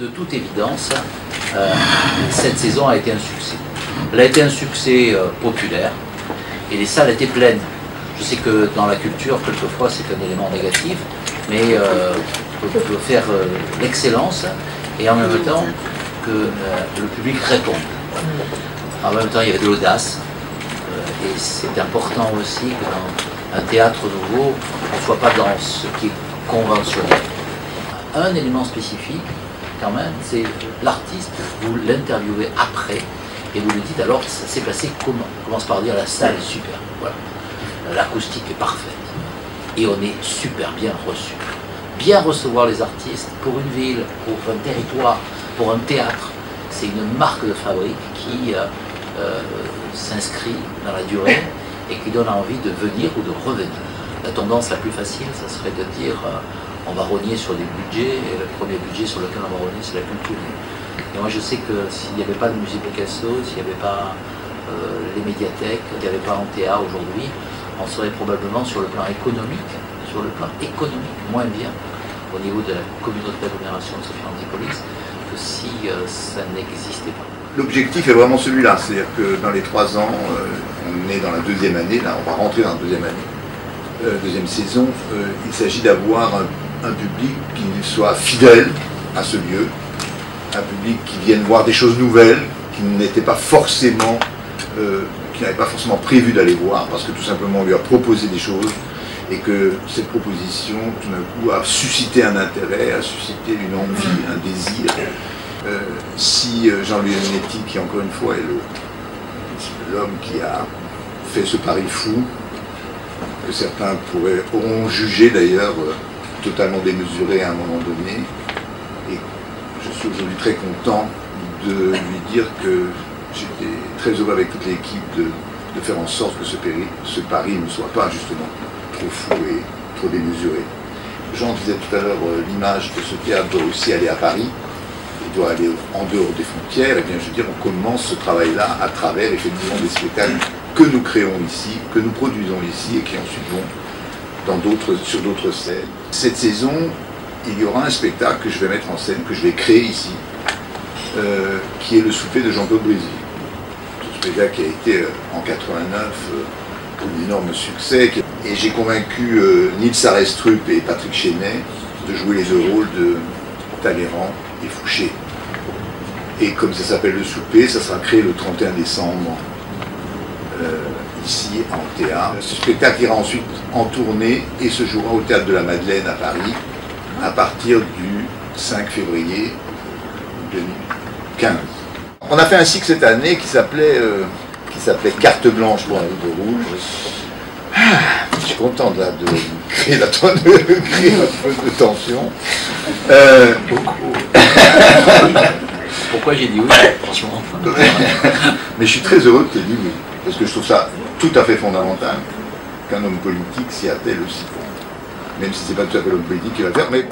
De toute évidence, cette saison a été un succès. Elle a été un succès populaire et les salles étaient pleines. Je sais que dans la culture, quelquefois, c'est un élément négatif, mais on peut faire l'excellence et en même temps que le public réponde. En même temps, il y avait de l'audace et c'est important aussi que dans un théâtre nouveau, on ne soit pas dans ce qui est conventionnel. Un élément spécifique, quand même, c'est l'artiste, vous l'interviewez après et vous lui dites alors ça s'est passé comment. On commence par dire la salle est super, voilà. L'acoustique est parfaite et on est super bien reçu. Bien recevoir les artistes pour une ville, pour un territoire, pour un théâtre, c'est une marque de fabrique qui s'inscrit dans la durée et qui donne envie de venir ou de revenir. La tendance la plus facile, ça serait de dire on va rogner sur des budgets, et le premier budget sur lequel on va rogner, c'est la culture. Et moi je sais que s'il n'y avait pas de musée Picasso, s'il n'y avait pas les médiathèques, s'il n'y avait pas Antea aujourd'hui, on serait probablement sur le plan économique, moins bien au niveau de la communauté d'agglomération de Sophia Antipolis que si ça n'existait pas. L'objectif est vraiment celui-là, c'est-à-dire que dans les 3 ans, on est dans la 2e année, là on va rentrer dans la 2e année, 2e saison, il s'agit d'avoir un public qui soit fidèle à ce lieu, un public qui vienne voir des choses nouvelles, qui n'était pas forcément, qui n'avait pas forcément prévu d'aller voir, parce que tout simplement on lui a proposé des choses, et que cette proposition, tout d'un coup, a suscité un intérêt, a suscité une envie, un désir. Si Jean-Louis Leonetti, qui encore une fois est l'homme qui a fait ce pari fou, que certains auront jugé d'ailleurs totalement démesuré à un moment donné, et je suis aujourd'hui très content de lui dire que j'étais très heureux avec toute l'équipe de faire en sorte que ce pari ne soit pas justement trop fou et trop démesuré. Jean disait tout à l'heure l'image de ce théâtre doit aussi aller à Paris, il doit aller en dehors des frontières, et bien je veux dire on commence ce travail-là à travers effectivement des spectacles que nous créons ici, que nous produisons ici et qui ensuite vont sur d'autres scènes. Cette saison, il y aura un spectacle que je vais mettre en scène, que je vais créer ici, qui est le souper de Jean-Claude Brésil. Ce spectacle qui a été en 89 un énorme succès. Et j'ai convaincu Nils Arestrup et Patrick Chenet de jouer les 2 rôles de Talleyrand et Fouché. Et comme ça s'appelle le souper, ça sera créé le 31 décembre ici en théâtre. Ce spectacle ira ensuite en tournée et se jouera au Théâtre de la Madeleine à Paris à partir du 5 février 2015. On a fait un cycle cette année qui s'appelait Carte blanche pour un livre rouge. Je suis content de créer un peu de tension. Pourquoi j'ai dit oui, franchement. Mais je suis très heureux que tu aies dit oui, parce que je trouve ça tout à fait fondamental qu'un homme politique s'y attelle aussi. Même si ce n'est pas tout à fait l'homme politique qui va le faire, mais...